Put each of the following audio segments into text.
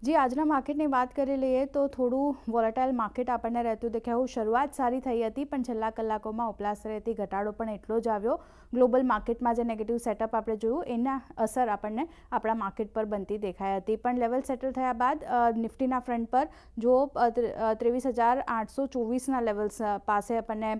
जी આજના માર્કેટની વાત કરી લઈએ તો થોડું વોલેટાઇલ માર્કેટ આપણને રહેતું દેખાયું। શરૂઆત સારી થઈ હતી પણ છેલ્લા કલાકોમાં ઉપલાસ રહેતી ઘટાડો પણ એટલો જ આવ્યો। ગ્લોબલ માર્કેટમાં જે નેગેટિવ સેટઅપ આપણે જોયું એના અસર આપણને આપણા માર્કેટ પર બનતી દેખાઈ હતી। પણ લેવલ સેટલ થયા બાદ નિફ્ટીના ફ્રન્ટ પર જો 23,824ના લેવલ્સ પાસે આપણને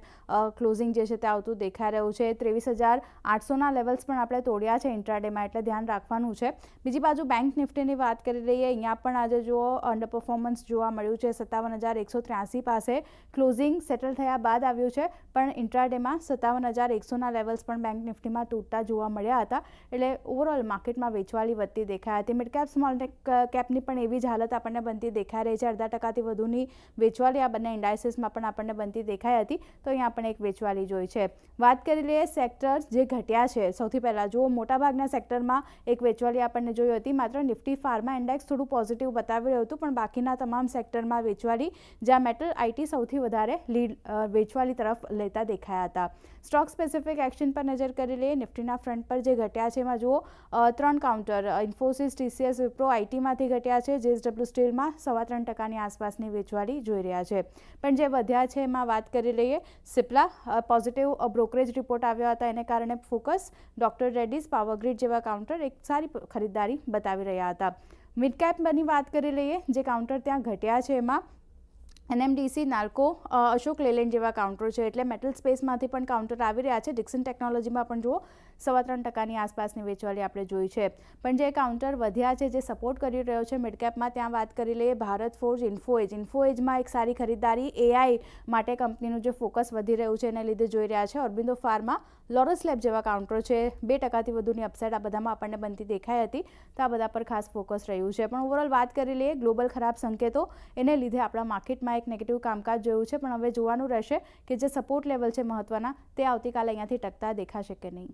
ક્લોઝિંગ જે છે તે આવતું દેખાઈ રહ્યું છે। 23,800ના લેવલ્સ પણ આપણે તોડ્યા છે ઇન્ટ્રાડેમાં, એટલે ધ્યાન રાખવાનું છે। બીજી બાજુ બેંક નિફ્ટીની વાત કરી લઈએ, અહીંયા પણ આજે જો અંડર પરફોર્મન્સ જોવા મળ્યું છે। 57,183 પાસે ક્લોઝિંગ સેટલ થયા બાદ આવ્યું છે, પણ ઇન્ટ્રાડેમાં 57,100ના લેવલ્સ પણ બેંક નિફ્ટીમાં તૂટતા જોવા મળ્યા હતા। એટલે ઓવરઓલ માર્કેટમાં વેચવાલી વધતી દેખાઈ હતી। મિડ કેપ સ્મોલ કેપની પણ એવી જ હાલત આપણને બનતી દેખાઈ રહી છે। 0.5% વધુની વેચવાલી આ બંને ઇન્ડાઇસીસમાં પણ આપણને બનતી દેખાઈ હતી, તો અહીંયા પણ એક વેચવાલી જોઈ છે। વાત કરી લઈએ સેક્ટર્સ જે ઘટ્યા છે, સૌથી પહેલાં જો મોટાભાગના સેક્ટરમાં એક વેચવાલી આપણને જોઈ હતી। માત્ર નિફ્ટી ફાર્મા ઇન્ડેક્સ થોડું પોઝિટિવ બતાવી રહ્યું હતું, પણ બાકીના તમામ સેક્ટરમાં વેચવાલી, જ્યાં મેટલ આઈટી સૌથી વધારે લીડ વેચવાલી તરફ લેતા દેખાયા હતા। સ્ટોક સ્પેસિફિક એક્શન પર નજર કરી લઈએ, નિફ્ટીના ફ્રન્ટ પર જે ઘટ્યા છે એમાં જુઓ 3 કાઉન્ટર ઇન્ફોસિસ, ટીસીએસ, વિપ્રો આઈટીમાંથી ઘટ્યા છે। જેએસડબલ્યુ સ્ટીલમાં 3.25%ની આસપાસની વેચવાલી જોઈ રહ્યા છે। પણ જે વધ્યા છે એમાં વાત કરી લઈએ, સિપ્લા પોઝિટિવ બ્રોકરેજ રિપોર્ટ આવ્યા હતા, એને કારણે ફોકસ, ડોક્ટર રેડ્ડીઝ, પાવરગ્રીડ જેવા કાઉન્ટર એક સારી ખરીદદારી બતાવી રહ્યા હતા। મિડ કેપની વાત કરી લઈએ, જે કાઉન્ટર ત્યાં ઘટ્યા છે એમાં એનએમડીસી, નાલ્કો, અશોક લેલેન્ડ જેવા કાઉન્ટર છે, એટલે મેટલ સ્પેસમાંથી પણ કાઉન્ટર આવી રહ્યા છે। ડિક્સન ટેકનોલોજીમાં પણ જુઓ 3.25%ની આસપાસની વેચવાલી આપણે જોઈ છે। પણ જે કાઉન્ટર વધ્યા છે, જે સપોર્ટ કરી રહ્યો છે મિડ કેપમાં, ત્યાં વાત કરી લઈએ ભારત ફોર્જ, ઇન્ફોએજમાં એક સારી ખરીદદારી, એઆઈ માટે કંપનીનું જે ફોકસ વધી રહ્યું છે એને લીધે જોઈ રહ્યા છે। ઓરબિંદો ફાર્મા, લોરસ લેબ જેવા કાઉન્ટર છે, 2%થી વધુની અપસાઇડ આ બધામાં આપણને બનતી દેખાઈ હતી, તો આ બધા પર ખાસ ફોકસ રહ્યું છે। પણ ઓવરઓલ વાત કરી લઈએ, ગ્લોબલ ખરાબ સંકેતો એને લીધે આપણા માર્કેટમાં એક નેગેટિવ કામકાજ જોયું છે, પણ હવે જોવાનું રહેશે કે જે સપોર્ટ લેવલ છે મહત્વના, તે આવતીકાલે અહીંયાથી ટકતા દેખાશે કે નહીં।